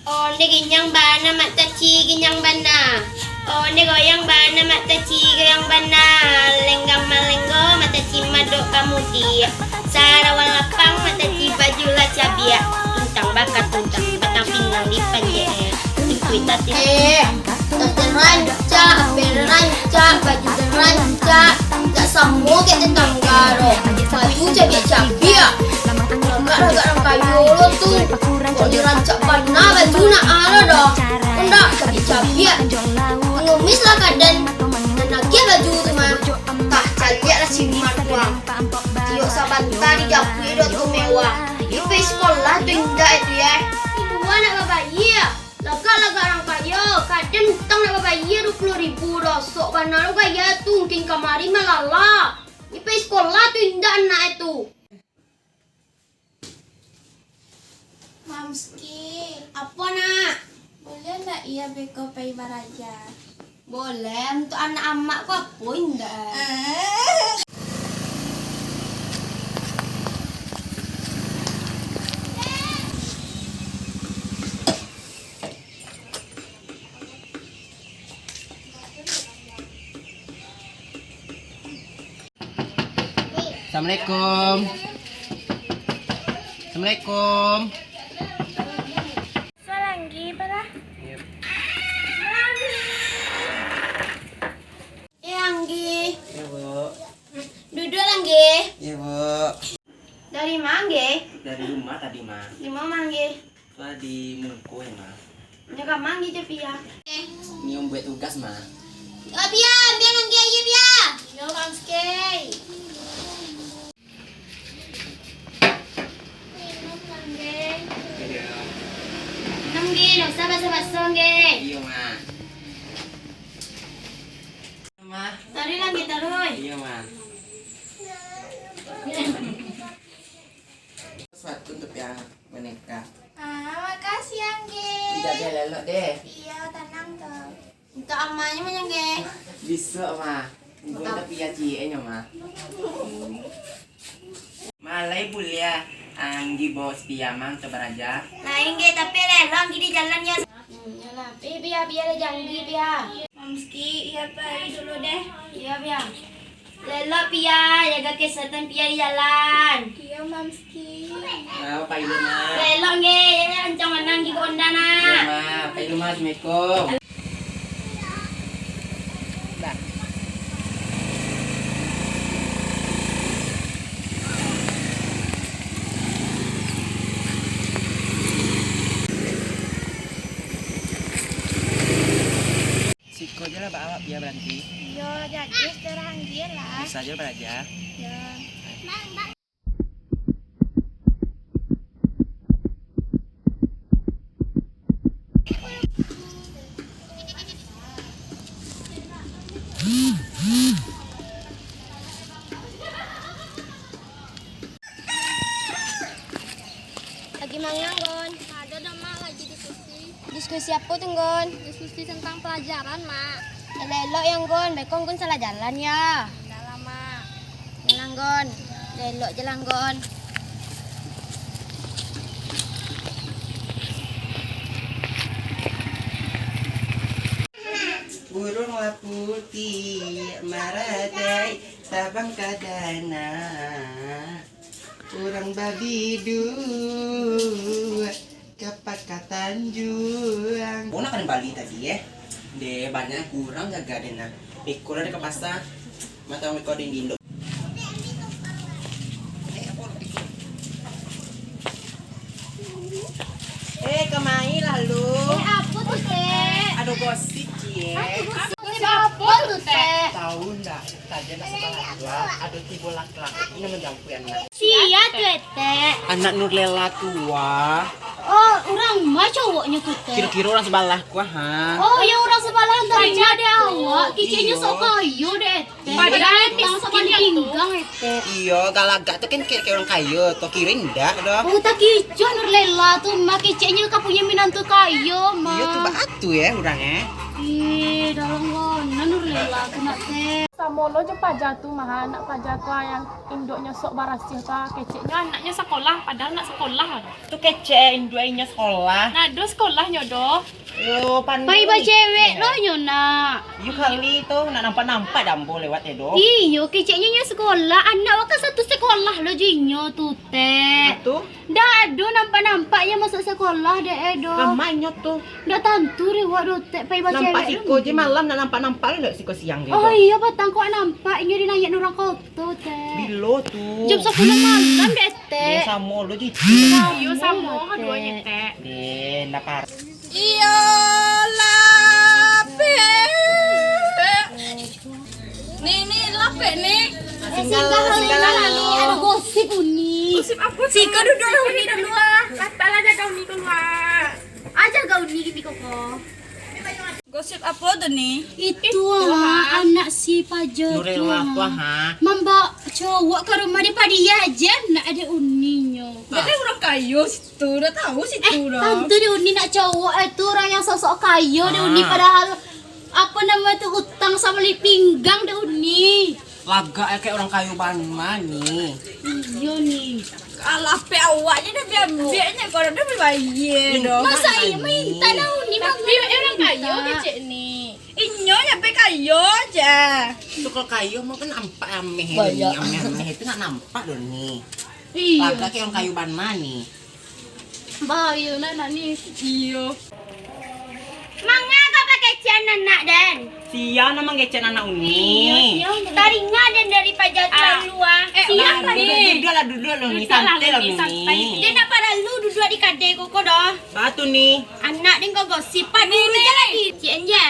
Onde ginyang bana mata ci ginyang bana. Onde goyang bana mata ci goyang bana. Lenggang malenggo mata ci madok kamu dia. Sarawal lapang mata ci baju la cabia. Tuntang bakat tuntang batang pinggang di panje. Ikuita tas ranca, bel ranca, baju dan ranca. Tak semua ke tetanggaro. Baju cabia. Agak-agak kayu lo tuh. Kalau dirancak bana baju nak ala dah. Enggak cabi-cabi. Ngemis lah kadan. Nanaknya baju tu mah. Tak caliak lah simat wang. Tiok sabanta di japui dot tu mewah. Di sekolah tu indah itu ya. Dua nak babayi ya. Lega-lega orang kaya. Kadang hutang nak babayi 20.000 rosok. Bana lu kaya tu mungkin kamari malala. Di sekolah tu indah anak itu. Mamski, Apa nak? boleh nggak iya beko pay baraja? Boleh, untuk anak amak kok apa indah. Assalamualaikum. Assalamualaikum. Salanggi bara. Anggi, Ya, Bu. duduk Anggi. Ya, Bu. Dari mana Anggi? Dari rumah tadi, Ma. Di mana Anggi? Tadi Mungko ya, Ma. Nyokap Anggi je Pia. Ini om buat tugas, Ma. Oh Pia, biar Anggi aja Pia. Yo Mamski. Anggi, nggak usah basa-basa Anggi. Iya, Ma. Ma. Tadi lagi taruh. Iya, Ma. Sesuatu untuk yang menikah. Makasih Anggi. Tidak ada lelok deh. Iya, tenang tuh. Untuk amanya mana Anggi? Bisa, Ma. Gue tapi ya cie-nya, Ma. Malay bulia. Anggi bos piamang seberaja. Nah Anggi, tapi lelang Anggi di jalan ya. Yalah, Pia ada janji Pia. Mamski, iya pergi dulu deh. Iya Pia. Lelok Pia, jaga kesehatan Pia di jalan. Iya Mamski. Ma, apa itu, Ma? Lelok Anggi, jangan ancang mana Anggi ke onda Iya, nak. Ma. Apa itu, Ma? Assalamualaikum. Siko aja lah, Pak. Biar berhenti. Iya, jadi sekarang Anggi lah. Bisa aja beraja. Ya. Lagi mana Gon? Ada nama lagi diskusi. Diskusi apa tuh Gon? Diskusi tentang pelajaran, Mak. Lelok yang Gon, bekong Gon salah jalan ya. Udah lama. Jalan Gon, lelok jalan Gon. Burung putih maradai Sabang kadana Kurang babi dua Kapak Tanjung. Oh, nak kan Bali tadi ya? De banyak kurang gak dena. Pikul ada ke pasar. Mata mau koding di Indo. Kemai lalu. Apa tuh teh? Aduh gosip cie. Apa tuh teh? Tahu ndak? Tadi anak sekolah gua, ada tiga laki-laki ini menjampu anak. Sia tuh teh. Anak Nurlela tua. Oh, orang mah cowoknya tuh teh. Kira-kira orang sebelah gua, ha? Oh, yang orang sebelah yang tadinya ada awak, kicenya Iya. sok kayu deh teh. Padahal Bang sama pinggang teh. Iya, galagak tuh kan kayak orang kaya, tuh kira ndak dong. Oh, tak kicau Nurlela tuh mah kicenya kapunya minantu kayu mah. Iya tuh batu ya orangnya. Ih, dalam mana Nurlela tuh nak teh. Sama lo je pajar tu mah anak pajar tu yang induknya sok barasih tu keceknya anaknya sekolah padahal nak sekolah. Tu kece induainya sekolah. Nah, do sekolahnya do. Yo pandai. Pai ba cewek lo nyo nak. You kali tu nak nampak-nampak dambo lewat edo. Iyo, keceknya nya sekolah, anak wakan satu sekolah lo jinyo tu teh. Tu Dah do nampak-nampaknya masuk sekolah deh edo. ramainya tu. Dah tentu rewak do teh pai ba Nampak cewek. siko je malam nak nampak-nampak le siko siang je. Oh iya patang kok nampak inyo dinayat orang koto teh. Bilo tu. Jam 10 malam deh Dia teh. sama lo je. Iyo sama keduanya teh. Dia lapar. Iyo lape. Nih lape nih. Ada gosip uni. Gosip apa? Siko duduk uni dulu ah. Lapel aja kau ni keluar. Aja kau ni gitu kok. Gosip apa tuh nih? Itu anak si Pajo Nuril tuh. apa ha? Membawa cowok ke rumah dia aja nak ada uninya. Jadi orang kayu situ, udah tahu situ udah. Tante di uni nak cowok itu orang yang sosok kayu di uni padahal apa nama itu utang sama li pinggang di uni. Laga kayak orang kayu mani. Iya nih. Alah pe awaknya dah biar-biarnya kalau udah bayar dong. Masa iya minta dah uni Tapi orang kayu kecek ni. Inyo ya pe kayu aja. Itu kalau kayu mau kan nampak ameh Banyak. ameh itu nak nampak loh nih. Iya. Laga kayak orang kayu mani. Bahaya nak nih. Iyo. Mangga kau pakai cian anak dan. Sia nama ngecen anak uni. Taringa dan dari pajak luar. Siapa nih? Duduk lah lo nih, santai lah nih. Dia nak pada lu duduk di kadai koko dah. Batu nih. Anak dia kau gosip pada dulu je lagi. Cik Anja.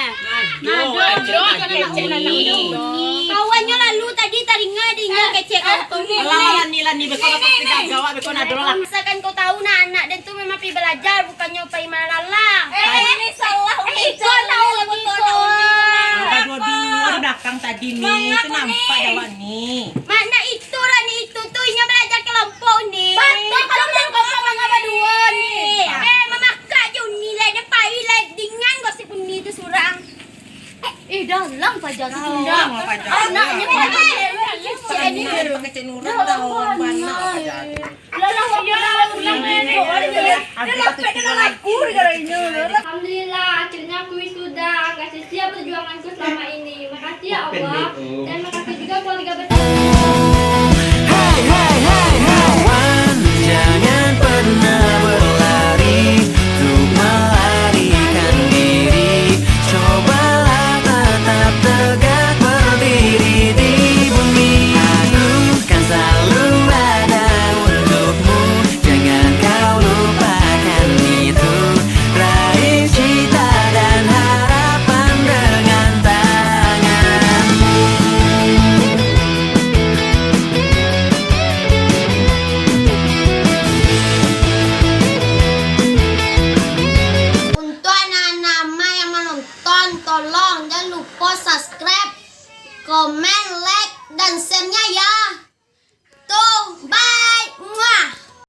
Kawannya lalu tadi taringa dia kecek kau tu. Lani bekon apa tidak gawat bekon ada lah. Misalkan kau tahu nak anak dan tu memang pergi belajar bukannya pergi malalang. Ini salah Kau tahu betul. Dua-dua di belakang tadi nih, itu nampak jawab nih. Mana itu Rani itu tuh inya belajar kelompok nih. Betul kalau belajar kelompok mangga berdua nih. Memakak je nilai dia pai dengan gosip uni itu surang. Dalam pajak Dalam pajak. Anaknya pakai Ini baru pakai cenurang tahu mana pajak. Alhamdulillah, akhirnya aku wisuda. Gak sia-sia perjuanganku selama ini. Makasih ya Allah. Dan makasih juga keluarga besar. Kawan, jangan pernah berlari untuk melarikan diri. Cobalah tetap tegak berdiri di bumi. Aku kan selalu ada untukmu. Jangan kau lupakan itu. Raih cita dan harapan dengan tanganmu. Untuk anak-anak Ma yang menonton, tolong jangan lupa subscribe, komen, like, dan share-nya ya. Tuh, bye. Muah.